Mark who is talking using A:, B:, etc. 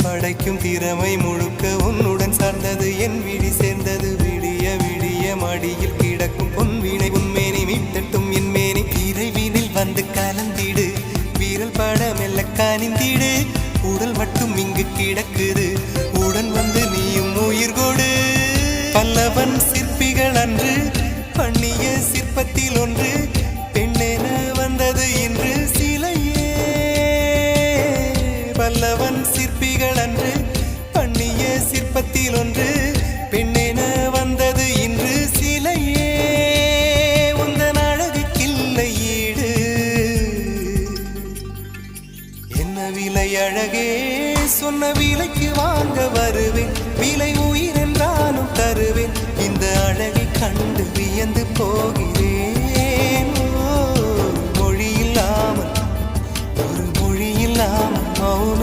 A: படைக்கும் திறமை முழுக்க உன்னுடன் சார்ந்தது என் விழி சேர்ந்தது விடிய விடிய மடியில் கிடக்கும் பொன்வினை உன்மேனி மீட்டட்டும் என் மேனி இறைவினில் வந்து கலந்திடு வீரல் பட மெல்ல காணிந்திடு உடல் மட்டும் இங்கு கிடக்குது உடன் வந்து நீயும் உயிர் கொடு பல்லவன் சிற்பிகள் அன்று பண்ணிய சிற்பத்தில் ஒன்று பெண்ணென வந்தது இன்று சிலையே பல்லவன் சிற்பிகள் அன்று பண்ணிய சிற்பத்தில் ஒன்று பெண்ணென வந்தது இன்று சிலையே உந்தன் அழகுக்கில்லை ஈடு என்ன விலை அழகே சொன்ன விலைக்கு வாங்க வருவேன் விலை உயிர் என்றாலும் தருவேன் இந்த அழகை கண்டு வியந்து போகிறேன் மொழி இல்லாமல் ஒரு மொழி இல்லாமல் மௌனம்